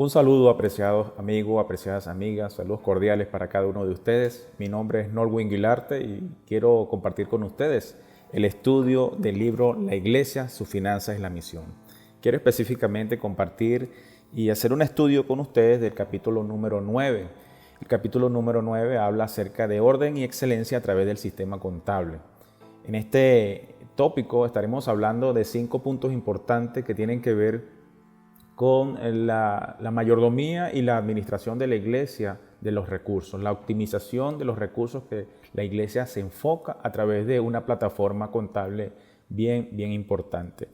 Un saludo, apreciados amigos, apreciadas amigas, saludos cordiales para cada uno de ustedes. Mi nombre es Norwin Guilarte y quiero compartir con ustedes el estudio del libro La Iglesia, sus finanzas y la misión. Quiero específicamente compartir y hacer un estudio con ustedes del capítulo número 9. El capítulo número 9 habla acerca de orden y excelencia a través del sistema contable. En este tópico estaremos hablando de 5 puntos importantes que tienen que ver con la mayordomía y la administración de la iglesia de los recursos, la optimización de los recursos que la iglesia se enfoca a través de una plataforma contable bien importante.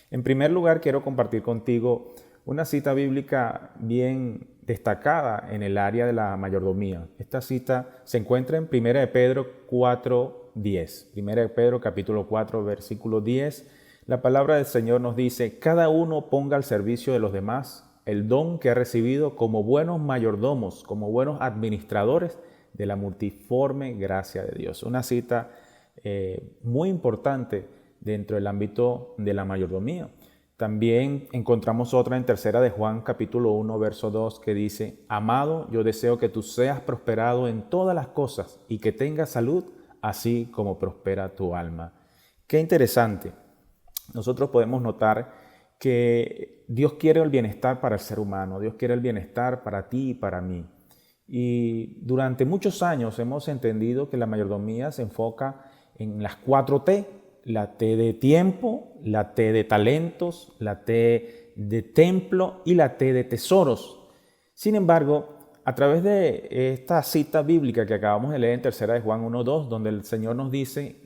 En primer lugar, quiero compartir contigo una cita bíblica bien destacada en el área de la mayordomía. Esta cita se encuentra en 1 de Pedro 4:10. 1 de Pedro capítulo 4, versículo 10. La palabra del Señor nos dice: cada uno ponga al servicio de los demás el don que ha recibido como buenos mayordomos, como buenos administradores de la multiforme gracia de Dios. Una cita muy importante dentro del ámbito de la mayordomía. También encontramos otra en 3 de Juan capítulo 1, verso 2, que dice: amado, yo deseo que tú seas prosperado en todas las cosas y que tengas salud, así como prospera tu alma. Qué interesante. Nosotros podemos notar que Dios quiere el bienestar para el ser humano, Dios quiere el bienestar para ti y para mí. Y durante muchos años hemos entendido que la mayordomía se enfoca en las 4 T, la T de tiempo, la T de talentos, la T de templo y la T de tesoros. Sin embargo, a través de esta cita bíblica que acabamos de leer en 3 de Juan 1:2, donde el Señor nos dice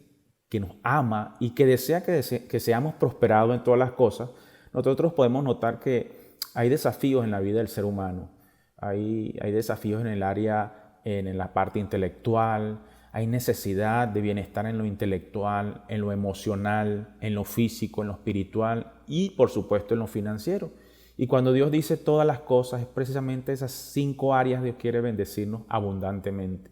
que nos ama y que desea que seamos prosperados en todas las cosas, nosotros podemos notar que hay desafíos en la vida del ser humano. Hay desafíos en el área, en la parte intelectual, hay necesidad de bienestar en lo intelectual, en lo emocional, en lo físico, en lo espiritual y por supuesto en lo financiero. Y cuando Dios dice todas las cosas, es precisamente esas 5 áreas Dios quiere bendecirnos abundantemente.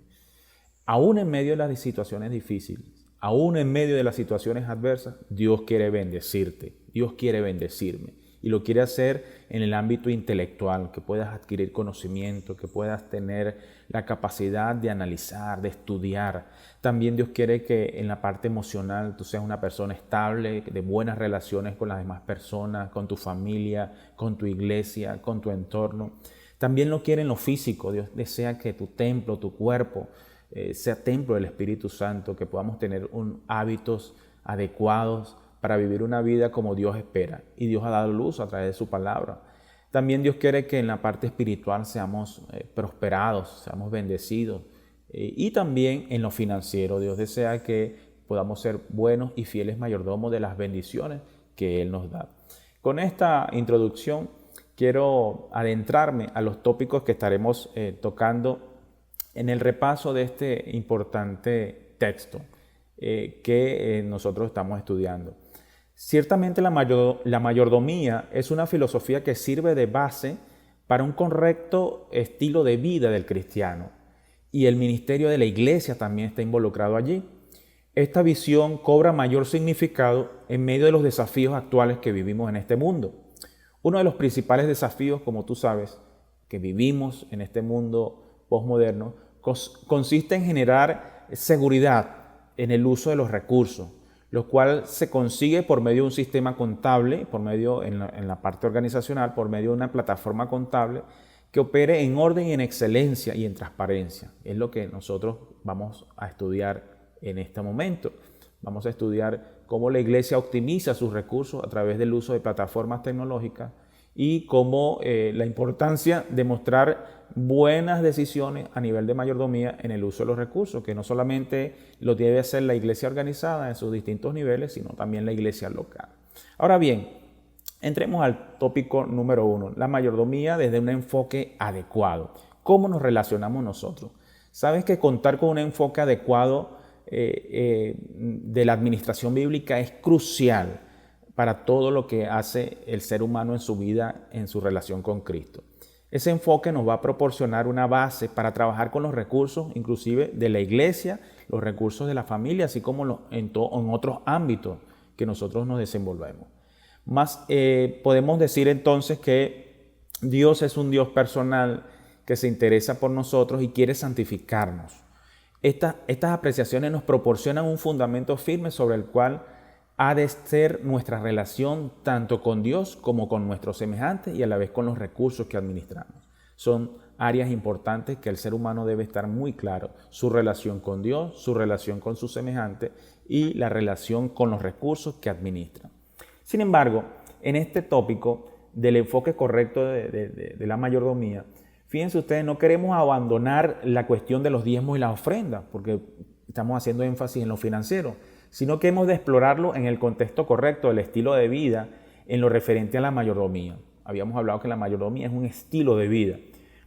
Aún en medio de las situaciones difíciles, aún en medio de las situaciones adversas, Dios quiere bendecirte, Dios quiere bendecirme. Y lo quiere hacer en el ámbito intelectual, que puedas adquirir conocimiento, que puedas tener la capacidad de analizar, de estudiar. También Dios quiere que en la parte emocional tú seas una persona estable, de buenas relaciones con las demás personas, con tu familia, con tu iglesia, con tu entorno. También lo quiere en lo físico. Dios desea que tu templo, tu cuerpo, sea templo del Espíritu Santo, que podamos tener hábitos adecuados para vivir una vida como Dios espera. Y Dios ha dado luz a través de su palabra. También Dios quiere que en la parte espiritual seamos prosperados, seamos bendecidos. Y también en lo financiero, Dios desea que podamos ser buenos y fieles mayordomos de las bendiciones que Él nos da. Con esta introducción quiero adentrarme a los tópicos que estaremos tocando en el repaso de este importante texto que nosotros estamos estudiando. Ciertamente la mayordomía es una filosofía que sirve de base para un correcto estilo de vida del cristiano, y el ministerio de la iglesia también está involucrado allí. Esta visión cobra mayor significado en medio de los desafíos actuales que vivimos en este mundo. Uno de los principales desafíos, como tú sabes, que vivimos en este mundo postmoderno, consiste en generar seguridad en el uso de los recursos, lo cual se consigue por medio de un sistema contable, por medio en la parte organizacional, por medio de una plataforma contable que opere en orden y en excelencia y en transparencia. Es lo que nosotros vamos a estudiar en este momento. Vamos a estudiar cómo la iglesia optimiza sus recursos a través del uso de plataformas tecnológicas y cómo la importancia de mostrar buenas decisiones a nivel de mayordomía en el uso de los recursos, que no solamente lo debe hacer la iglesia organizada en sus distintos niveles, sino también la iglesia local. Ahora bien, entremos al tópico número 1, la mayordomía desde un enfoque adecuado. ¿Cómo nos relacionamos nosotros? Sabes que contar con un enfoque adecuado de la administración bíblica es crucial para todo lo que hace el ser humano en su vida, en su relación con Cristo. Ese enfoque nos va a proporcionar una base para trabajar con los recursos, inclusive de la iglesia, los recursos de la familia, así como en otros ámbitos que nosotros nos desenvolvemos. Podemos decir entonces que Dios es un Dios personal que se interesa por nosotros y quiere santificarnos. Estas apreciaciones nos proporcionan un fundamento firme sobre el cual ha de ser nuestra relación tanto con Dios como con nuestros semejantes y a la vez con los recursos que administramos. Son áreas importantes que el ser humano debe estar muy claro: su relación con Dios, su relación con sus semejantes y la relación con los recursos que administra. Sin embargo, en este tópico del enfoque correcto de la mayordomía, fíjense ustedes, no queremos abandonar la cuestión de los diezmos y las ofrendas, porque estamos haciendo énfasis en lo financiero, sino que hemos de explorarlo en el contexto correcto del estilo de vida en lo referente a la mayordomía. Habíamos hablado que la mayordomía es un estilo de vida.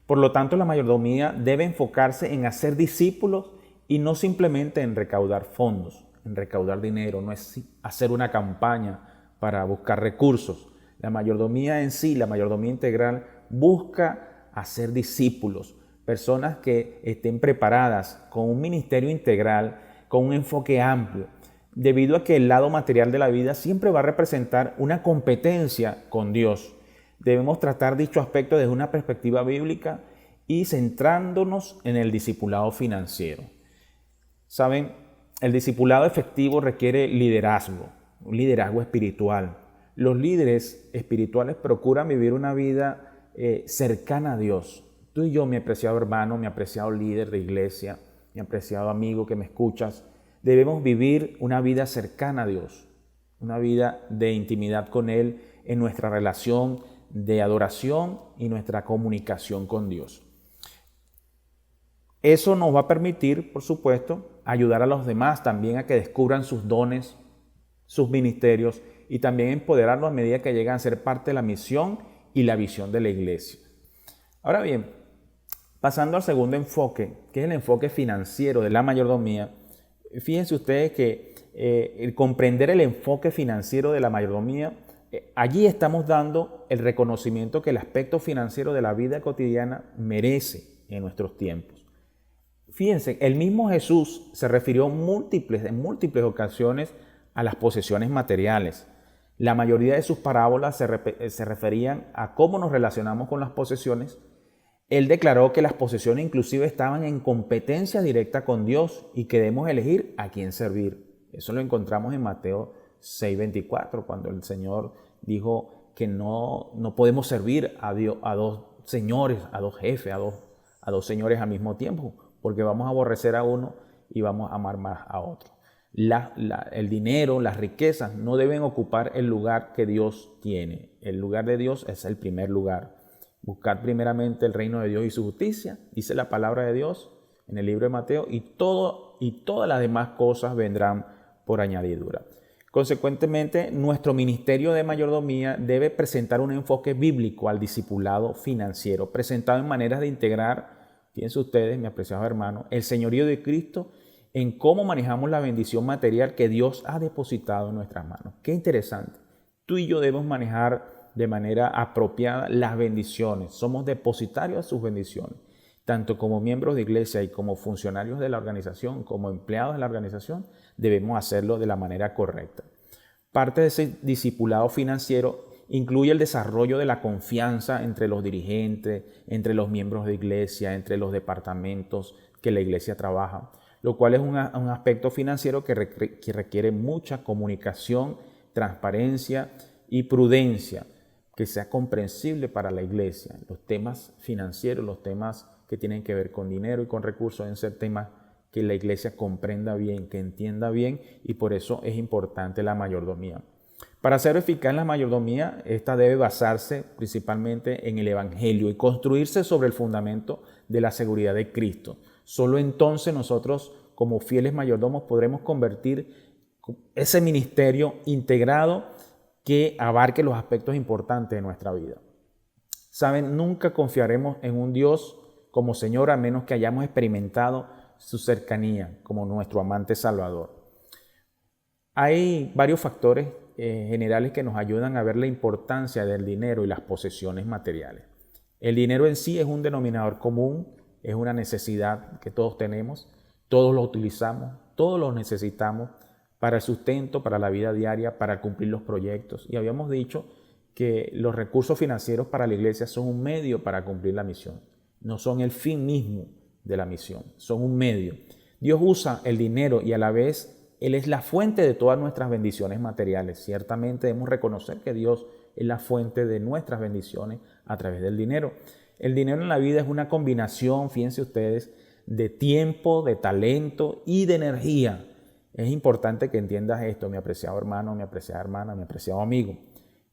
Por lo tanto, la mayordomía debe enfocarse en hacer discípulos y no simplemente en recaudar fondos, en recaudar dinero. No es hacer una campaña para buscar recursos. La mayordomía en sí, la mayordomía integral, busca hacer discípulos, personas que estén preparadas con un ministerio integral, con un enfoque amplio, debido a que el lado material de la vida siempre va a representar una competencia con Dios. Debemos tratar dicho aspecto desde una perspectiva bíblica y centrándonos en el discipulado financiero. Saben, el discipulado efectivo requiere liderazgo, un liderazgo espiritual. Los líderes espirituales procuran vivir una vida cercana a Dios. Tú y yo, mi apreciado hermano, mi apreciado líder de iglesia, mi apreciado amigo que me escuchas, debemos vivir una vida cercana a Dios, una vida de intimidad con Él en nuestra relación de adoración y nuestra comunicación con Dios. Eso nos va a permitir, por supuesto, ayudar a los demás también a que descubran sus dones, sus ministerios y también empoderarlos a medida que llegan a ser parte de la misión y la visión de la iglesia. Ahora bien, pasando al segundo enfoque, que es el enfoque financiero de la mayordomía, fíjense ustedes que el comprender el enfoque financiero de la mayordomía, allí estamos dando el reconocimiento que el aspecto financiero de la vida cotidiana merece en nuestros tiempos. Fíjense, el mismo Jesús se refirió en múltiples ocasiones a las posesiones materiales. La mayoría de sus parábolas se referían a cómo nos relacionamos con las posesiones. Él declaró que las posesiones inclusive estaban en competencia directa con Dios y que debemos elegir a quién servir. Eso lo encontramos en Mateo 6:24, cuando el Señor dijo que no podemos servir a dos señores, a dos jefes, a dos señores al mismo tiempo, porque vamos a aborrecer a uno y vamos a amar más a otro. El dinero, las riquezas no deben ocupar el lugar que Dios tiene. El lugar de Dios es el primer lugar. Buscar primeramente el reino de Dios y su justicia, dice la palabra de Dios en el libro de Mateo, y todas las demás cosas vendrán por añadidura. Consecuentemente, nuestro ministerio de mayordomía debe presentar un enfoque bíblico al discipulado financiero, presentado en maneras de integrar, fíjense ustedes, mi apreciado hermano, el señorío de Cristo en cómo manejamos la bendición material que Dios ha depositado en nuestras manos. Qué interesante. Tú y yo debemos manejar de manera apropiada las bendiciones. Somos depositarios de sus bendiciones, tanto como miembros de iglesia y como funcionarios de la organización, como empleados de la organización, debemos hacerlo de la manera correcta. Parte de ese discipulado financiero incluye el desarrollo de la confianza entre los dirigentes, entre los miembros de iglesia, entre los departamentos que la iglesia trabaja, lo cual es un aspecto financiero que requiere mucha comunicación, transparencia y prudencia, que sea comprensible para la iglesia. Los temas financieros, los temas que tienen que ver con dinero y con recursos deben ser temas que la iglesia comprenda bien, que entienda bien, y por eso es importante la mayordomía. Para ser eficaz la mayordomía, esta debe basarse principalmente en el Evangelio y construirse sobre el fundamento de la seguridad de Cristo. Solo entonces nosotros, como fieles mayordomos, podremos convertir ese ministerio integrado que abarque los aspectos importantes de nuestra vida. Saben, nunca confiaremos en un Dios como Señor a menos que hayamos experimentado su cercanía como nuestro amante Salvador. Hay varios factores generales que nos ayudan a ver la importancia del dinero y las posesiones materiales. El dinero en sí es un denominador común, es una necesidad que todos tenemos, todos lo utilizamos, todos lo necesitamos para el sustento, para la vida diaria, para cumplir los proyectos. Y habíamos dicho que los recursos financieros para la iglesia son un medio para cumplir la misión. No son el fin mismo de la misión, son un medio. Dios usa el dinero y a la vez Él es la fuente de todas nuestras bendiciones materiales. Ciertamente debemos reconocer que Dios es la fuente de nuestras bendiciones a través del dinero. El dinero en la vida es una combinación, fíjense ustedes, de tiempo, de talento y de energía. Es importante que entiendas esto, mi apreciado hermano, mi apreciada hermana, mi apreciado amigo.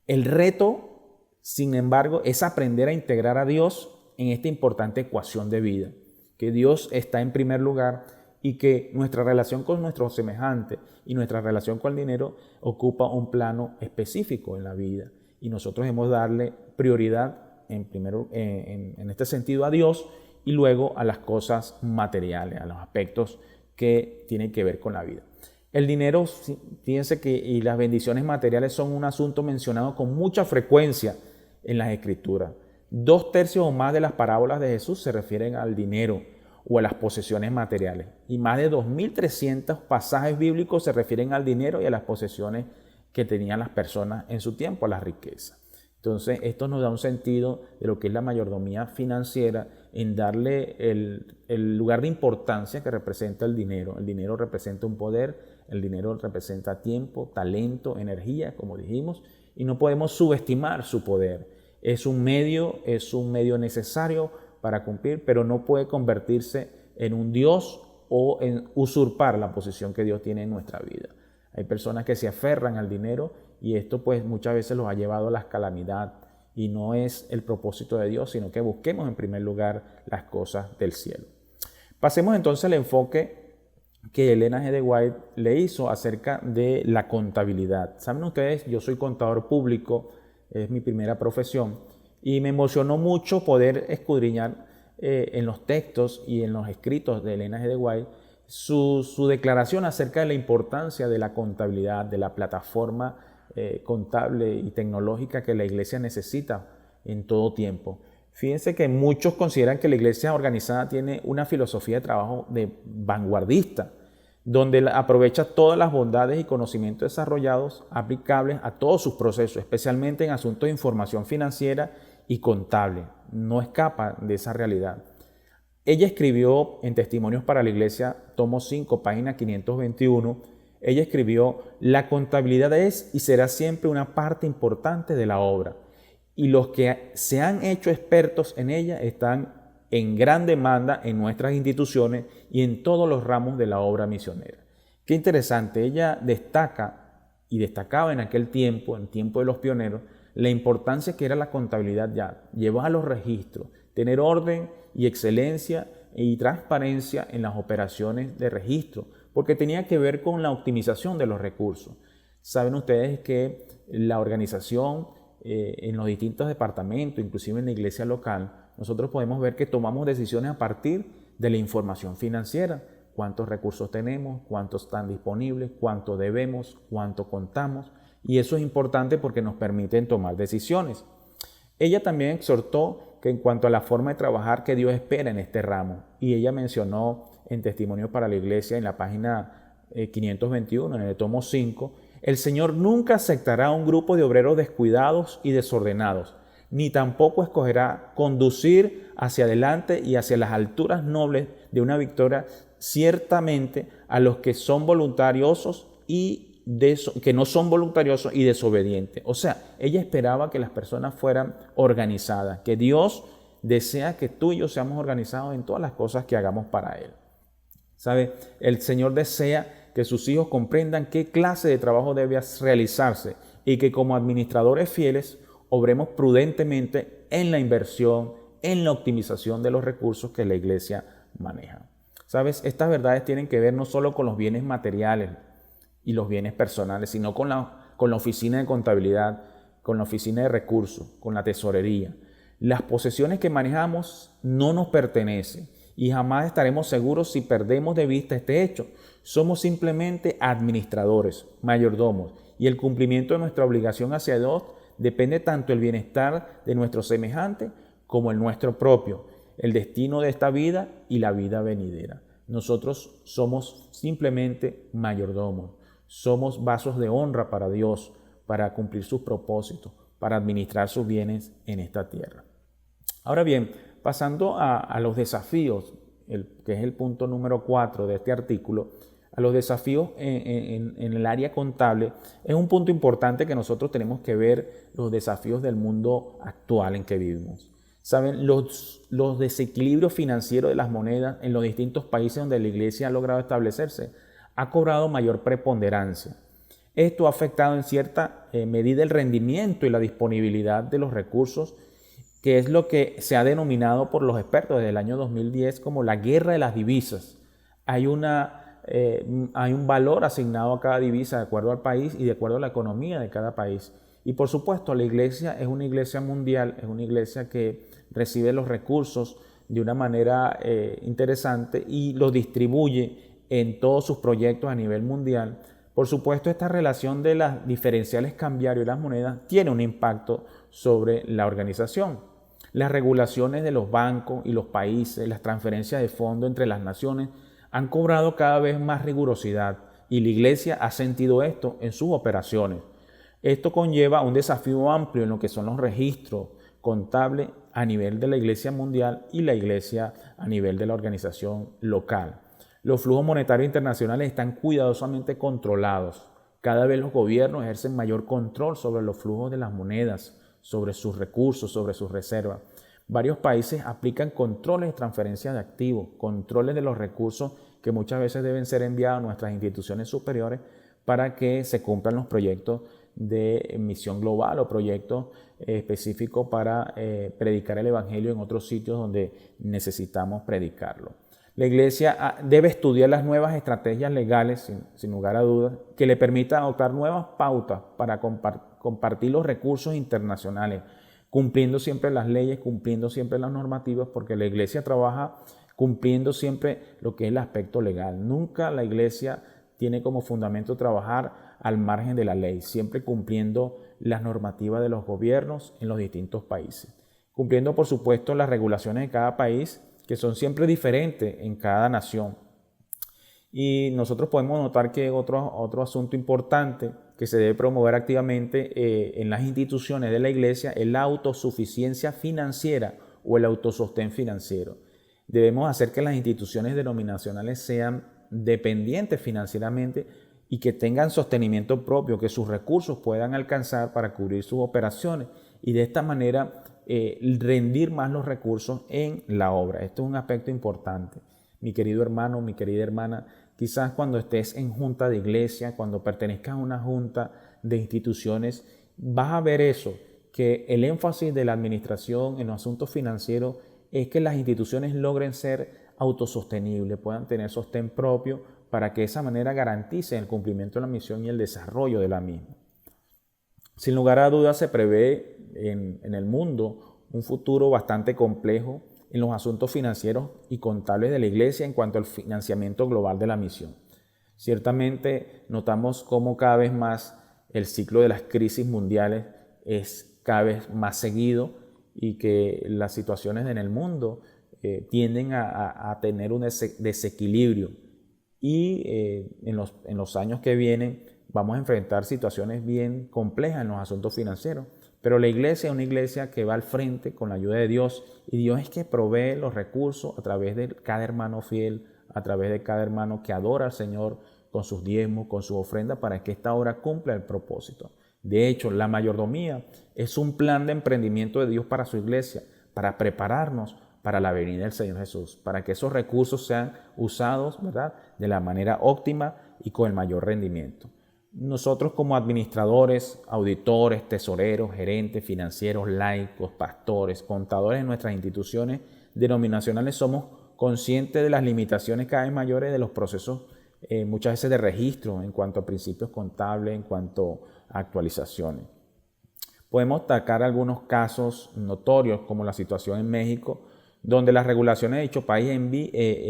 El reto, sin embargo, es aprender a integrar a Dios en esta importante ecuación de vida, que Dios está en primer lugar y que nuestra relación con nuestros semejantes y nuestra relación con el dinero ocupa un plano específico en la vida. Y nosotros debemos darle prioridad en este sentido a Dios y luego a las cosas materiales, a los aspectos que tienen que ver con la vida. El dinero, fíjense que y las bendiciones materiales son un asunto mencionado con mucha frecuencia en las Escrituras. 2/3 o más de las parábolas de Jesús se refieren al dinero o a las posesiones materiales. Y más de 2.300 pasajes bíblicos se refieren al dinero y a las posesiones que tenían las personas en su tiempo, a las riquezas. Entonces, esto nos da un sentido de lo que es la mayordomía financiera en darle el lugar de importancia que representa el dinero. El dinero representa un poder, el dinero representa tiempo, talento, energía, como dijimos, y no podemos subestimar su poder. Es un medio necesario para cumplir, pero no puede convertirse en un Dios o en usurpar la posición que Dios tiene en nuestra vida. Hay personas que se aferran al dinero y esto pues muchas veces los ha llevado a la calamidad y no es el propósito de Dios, sino que busquemos en primer lugar las cosas del cielo. Pasemos entonces al enfoque que Elena G. de White le hizo acerca de la contabilidad. Saben ustedes, yo soy contador público, es mi primera profesión y me emocionó mucho poder escudriñar en los textos y en los escritos de Elena G. de White su declaración acerca de la importancia de la contabilidad, de la plataforma contable y tecnológica que la iglesia necesita en todo tiempo. Fíjense que muchos consideran que la iglesia organizada tiene una filosofía de trabajo de vanguardista, donde aprovecha todas las bondades y conocimientos desarrollados aplicables a todos sus procesos, especialmente en asuntos de información financiera y contable. No escapa de esa realidad. Ella escribió en Testimonios para la Iglesia, tomo 5, página 521, ella escribió: la contabilidad es y será siempre una parte importante de la obra, y los que se han hecho expertos en ella están en gran demanda en nuestras instituciones y en todos los ramos de la obra misionera. Qué interesante, ella destacaba en aquel tiempo, en el tiempo de los pioneros, la importancia que era la contabilidad ya, llevar los registros, tener orden y excelencia y transparencia en las operaciones de registro, porque tenía que ver con la optimización de los recursos. Saben ustedes que la organización en los distintos departamentos, inclusive en la iglesia local, nosotros podemos ver que tomamos decisiones a partir de la información financiera. Cuántos recursos tenemos, cuántos están disponibles, cuánto debemos, cuánto contamos. Y eso es importante porque nos permiten tomar decisiones. Ella también exhortó que en cuanto a la forma de trabajar que Dios espera en este ramo, y ella mencionó en Testimonios para la Iglesia en la página 521, en el tomo 5, el Señor nunca aceptará un grupo de obreros descuidados y desordenados, ni tampoco escogerá conducir hacia adelante y hacia las alturas nobles de una victoria ciertamente a los que son voluntariosos que no son voluntariosos y desobedientes. O sea, ella esperaba que las personas fueran organizadas, que Dios desea que tú y yo seamos organizados en todas las cosas que hagamos para Él. ¿Sabe? El Señor desea que sus hijos comprendan qué clase de trabajo debe realizarse y que como administradores fieles obremos prudentemente en la inversión, en la optimización de los recursos que la iglesia maneja. ¿Sabes? Estas verdades tienen que ver no solo con los bienes materiales y los bienes personales, sino con la oficina de contabilidad, con la oficina de recursos, con la tesorería. Las posesiones que manejamos no nos pertenecen y jamás estaremos seguros si perdemos de vista este hecho. Somos simplemente administradores, mayordomos, y el cumplimiento de nuestra obligación hacia Dios depende tanto del bienestar de nuestro semejante como el nuestro propio, el destino de esta vida y la vida venidera. Nosotros somos simplemente mayordomos, somos vasos de honra para Dios, para cumplir sus propósitos, para administrar sus bienes en esta tierra. Ahora bien, pasando a los desafíos, que es el punto número 4 de este artículo, a los desafíos en el área contable, es un punto importante que nosotros tenemos que ver los desafíos del mundo actual en que vivimos. Saben, los desequilibrios financieros de las monedas en los distintos países donde la iglesia ha logrado establecerse ha cobrado mayor preponderancia. Esto ha afectado en cierta medida el rendimiento y la disponibilidad de los recursos, que es lo que se ha denominado por los expertos desde el año 2010 como la guerra de las divisas. Hay un valor asignado a cada divisa de acuerdo al país y de acuerdo a la economía de cada país. Y por supuesto, la iglesia es una iglesia mundial, es una iglesia que recibe los recursos de una manera interesante y los distribuye en todos sus proyectos a nivel mundial. Por supuesto, esta relación de las diferenciales cambiarios y las monedas tiene un impacto sobre la organización. Las regulaciones de los bancos y los países, las transferencias de fondos entre las naciones han cobrado cada vez más rigurosidad y la iglesia ha sentido esto en sus operaciones. Esto conlleva un desafío amplio en lo que son los registros contables a nivel de la iglesia mundial y la iglesia a nivel de la organización local. Los flujos monetarios internacionales están cuidadosamente controlados. Cada vez los gobiernos ejercen mayor control sobre los flujos de las monedas, sobre sus recursos, sobre sus reservas. Varios países aplican controles de transferencia de activos, controles de los recursos que muchas veces deben ser enviados a nuestras instituciones superiores para que se cumplan los proyectos de misión global o proyectos específicos para predicar el evangelio en otros sitios donde necesitamos predicarlo. La iglesia debe estudiar las nuevas estrategias legales, sin lugar a dudas, que le permitan adoptar nuevas pautas para compartir los recursos internacionales, cumpliendo siempre las leyes, cumpliendo siempre las normativas, porque la iglesia trabaja cumpliendo siempre lo que es el aspecto legal. Nunca la iglesia tiene como fundamento trabajar al margen de la ley, siempre cumpliendo las normativas de los gobiernos en los distintos países. Cumpliendo, por supuesto, las regulaciones de cada país, que son siempre diferentes en cada nación. Y nosotros podemos notar que otro asunto importante que se debe promover activamente en las instituciones de la iglesia es la autosuficiencia financiera o el autosostén financiero. Debemos hacer que las instituciones denominacionales sean dependientes financieramente y que tengan sostenimiento propio, que sus recursos puedan alcanzar para cubrir sus operaciones y de esta manera rendir más los recursos en la obra. Esto es un aspecto importante. Mi querido hermano, mi querida hermana, quizás cuando estés en junta de iglesia, cuando pertenezcas a una junta de instituciones, vas a ver eso, que el énfasis de la administración en los asuntos financieros es que las instituciones logren ser autosostenibles, puedan tener sostén propio para que de esa manera garanticen el cumplimiento de la misión y el desarrollo de la misma. Sin lugar a dudas se prevé en el mundo un futuro bastante complejo en los asuntos financieros y contables de la iglesia en cuanto al financiamiento global de la misión. Ciertamente notamos cómo cada vez más el ciclo de las crisis mundiales es cada vez más seguido y que las situaciones en el mundo tienden a tener un desequilibrio y en los años que vienen vamos a enfrentar situaciones bien complejas en los asuntos financieros. Pero la iglesia es una iglesia que va al frente con la ayuda de Dios y Dios es que provee los recursos a través de cada hermano fiel, a través de cada hermano que adora al Señor con sus diezmos, con sus ofrendas para que esta obra cumpla el propósito. De hecho, la mayordomía es un plan de emprendimiento de Dios para su iglesia, para prepararnos para la venida del Señor Jesús, para que esos recursos sean usados, ¿verdad?, de la manera óptima y con el mayor rendimiento. Nosotros como administradores, auditores, tesoreros, gerentes, financieros, laicos, pastores, contadores de nuestras instituciones denominacionales somos conscientes de las limitaciones cada vez mayores de los procesos muchas veces de registro en cuanto a principios contables, en cuanto a actualizaciones. Podemos destacar algunos casos notorios como la situación en México, donde las regulaciones de dicho país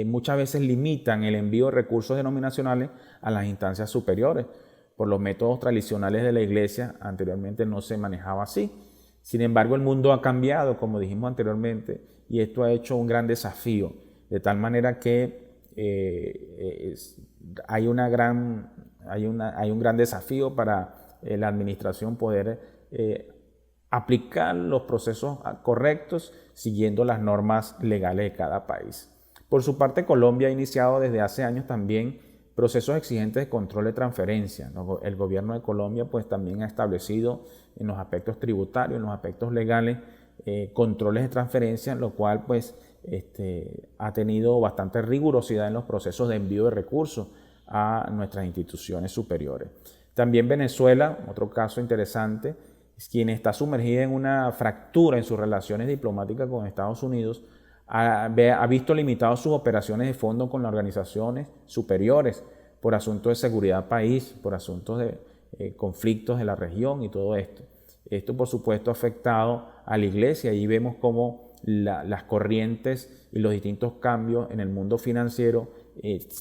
muchas veces limitan el envío de recursos denominacionales a las instancias superiores. Por los métodos tradicionales de la iglesia, anteriormente no se manejaba así. Sin embargo, el mundo ha cambiado, como dijimos anteriormente, y esto ha hecho un gran desafío, de tal manera que hay un gran desafío para la administración poder aplicar los procesos correctos siguiendo las normas legales de cada país. Por su parte, Colombia ha iniciado desde hace años también procesos exigentes de control de transferencia. El gobierno de Colombia pues también ha establecido en los aspectos tributarios, en los aspectos legales, controles de transferencia, lo cual pues ha tenido bastante rigurosidad en los procesos de envío de recursos a nuestras instituciones superiores. También Venezuela, otro caso interesante, es quien está sumergida en una fractura en sus relaciones diplomáticas con Estados Unidos, ha visto limitadas sus operaciones de fondo con las organizaciones superiores por asuntos de seguridad país, por asuntos de conflictos de la región y todo esto. Esto, por supuesto, ha afectado a la iglesia y vemos cómo las corrientes y los distintos cambios en el mundo financiero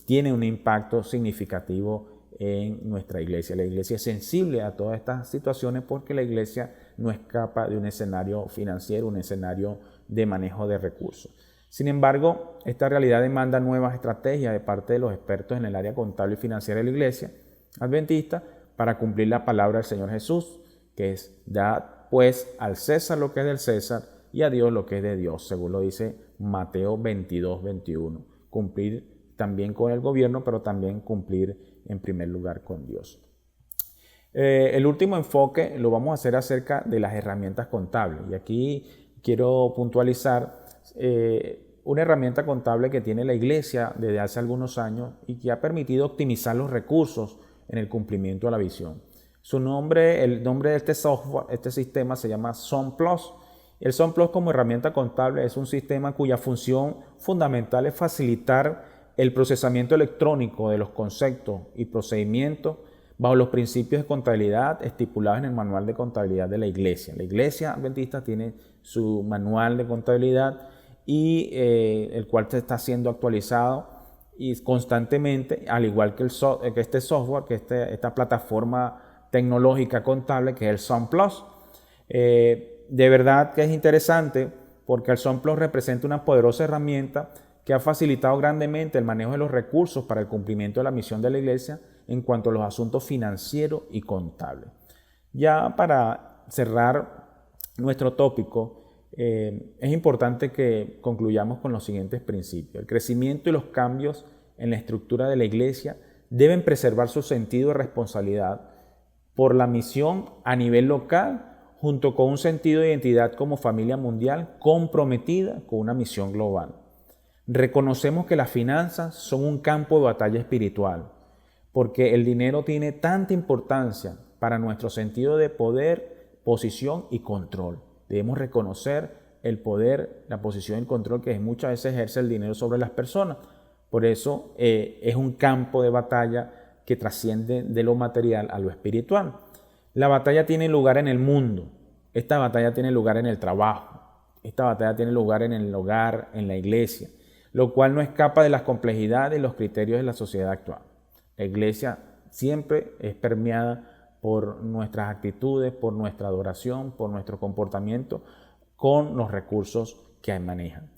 tienen un impacto significativo en nuestra iglesia. La iglesia es sensible a todas estas situaciones porque la iglesia no escapa de un escenario financiero, un escenario de manejo de recursos. Sin embargo, esta realidad demanda nuevas estrategias de parte de los expertos en el área contable y financiera de la iglesia adventista para cumplir la palabra del Señor Jesús, que es: dad pues al César lo que es del César y a Dios lo que es de Dios, según lo dice Mateo 22:21. Cumplir también con el gobierno, pero también cumplir en primer lugar con Dios. El último enfoque lo vamos a hacer acerca de las herramientas contables. Y aquí quiero puntualizar una herramienta contable que tiene la iglesia desde hace algunos años y que ha permitido optimizar los recursos en el cumplimiento de la visión. El nombre de este software, este sistema se llama SunPlus. El SunPlus como herramienta contable es un sistema cuya función fundamental es facilitar el procesamiento electrónico de los conceptos y procedimientos bajo los principios de contabilidad estipulados en el manual de contabilidad de la iglesia. La iglesia adventista tiene su manual de contabilidad y el cual está siendo actualizado y constantemente, al igual que este software, que esta plataforma tecnológica contable que es el SunPlus. De verdad que es interesante porque el SunPlus representa una poderosa herramienta que ha facilitado grandemente el manejo de los recursos para el cumplimiento de la misión de la iglesia en cuanto a los asuntos financieros y contables. Ya para cerrar nuestro tópico, es importante que concluyamos con los siguientes principios. El crecimiento y los cambios en la estructura de la iglesia deben preservar su sentido de responsabilidad por la misión a nivel local, junto con un sentido de identidad como familia mundial comprometida con una misión global. Reconocemos que las finanzas son un campo de batalla espiritual, porque el dinero tiene tanta importancia para nuestro sentido de poder, posición y control. Debemos reconocer el poder, la posición y el control que muchas veces ejerce el dinero sobre las personas. Por eso es un campo de batalla que trasciende de lo material a lo espiritual. La batalla tiene lugar en el mundo, esta batalla tiene lugar en el trabajo, esta batalla tiene lugar en el hogar, en la iglesia, lo cual no escapa de las complejidades y los criterios de la sociedad actual. La iglesia siempre es permeada por nuestras actitudes, por nuestra adoración, por nuestro comportamiento con los recursos que manejan.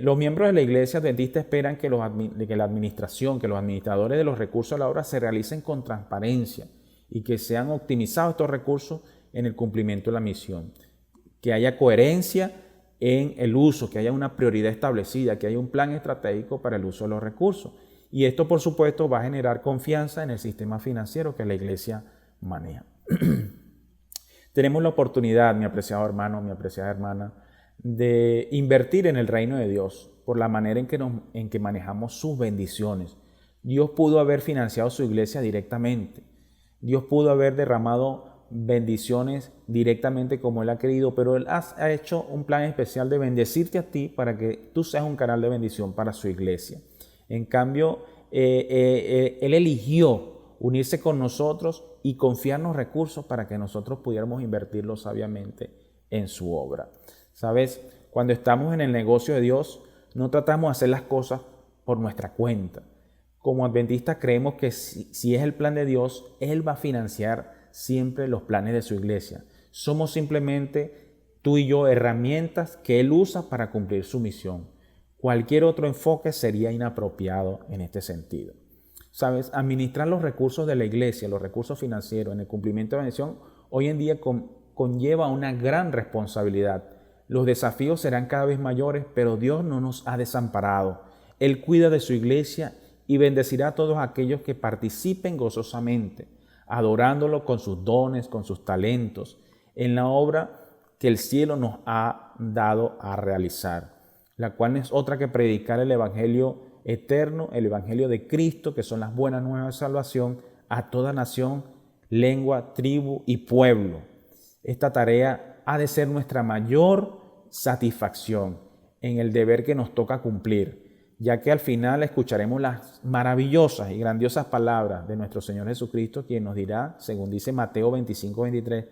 Los miembros de la iglesia adventista esperan que la administración, que los administradores de los recursos a la obra se realicen con transparencia y que sean optimizados estos recursos en el cumplimiento de la misión, que haya coherencia en el uso, que haya una prioridad establecida, que haya un plan estratégico para el uso de los recursos. Y esto, por supuesto, va a generar confianza en el sistema financiero que la iglesia maneja. Tenemos la oportunidad, mi apreciado hermano, mi apreciada hermana, de invertir en el reino de Dios por la manera en que manejamos sus bendiciones. Dios pudo haber financiado su iglesia directamente. Dios pudo haber derramado bendiciones directamente como Él ha querido, pero Él ha hecho un plan especial de bendecirte a ti para que tú seas un canal de bendición para su iglesia. En cambio, Él eligió unirse con nosotros y confiarnos recursos para que nosotros pudiéramos invertirlos sabiamente en su obra. ¿Sabes? Cuando estamos en el negocio de Dios, no tratamos de hacer las cosas por nuestra cuenta. Como adventistas creemos que si es el plan de Dios, Él va a financiar siempre los planes de su iglesia. Somos simplemente tú y yo herramientas que Él usa para cumplir su misión. Cualquier otro enfoque sería inapropiado en este sentido. ¿Sabes? Administrar los recursos de la iglesia, los recursos financieros en el cumplimiento de la misión, hoy en día conlleva una gran responsabilidad. Los desafíos serán cada vez mayores, pero Dios no nos ha desamparado. Él cuida de su iglesia y bendecirá a todos aquellos que participen gozosamente, adorándolo con sus dones, con sus talentos, en la obra que el cielo nos ha dado a realizar, la cual no es otra que predicar el Evangelio eterno, el Evangelio de Cristo, que son las buenas nuevas de salvación, a toda nación, lengua, tribu y pueblo. Esta tarea ha de ser nuestra mayor satisfacción en el deber que nos toca cumplir, ya que al final escucharemos las maravillosas y grandiosas palabras de nuestro Señor Jesucristo, quien nos dirá, según dice Mateo 25:23,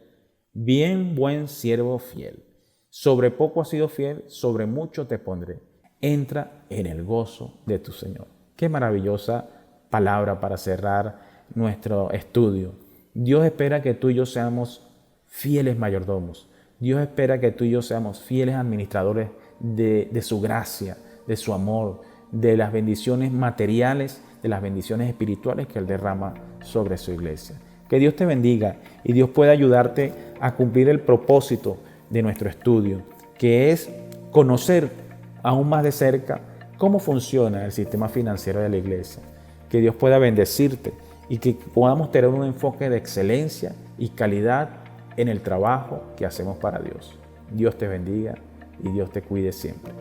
bien, buen siervo fiel, sobre poco has sido fiel, sobre mucho te pondré, entra en el gozo de tu Señor. Qué maravillosa palabra para cerrar nuestro estudio. Dios espera que tú y yo seamos fieles mayordomos. Dios espera que tú y yo seamos fieles administradores de su gracia, de su amor, de las bendiciones materiales, de las bendiciones espirituales que Él derrama sobre su iglesia. Que Dios te bendiga y Dios pueda ayudarte a cumplir el propósito de nuestro estudio, que es conocer aún más de cerca cómo funciona el sistema financiero de la iglesia. Que Dios pueda bendecirte y que podamos tener un enfoque de excelencia y calidad en el trabajo que hacemos para Dios. Dios te bendiga y Dios te cuide siempre.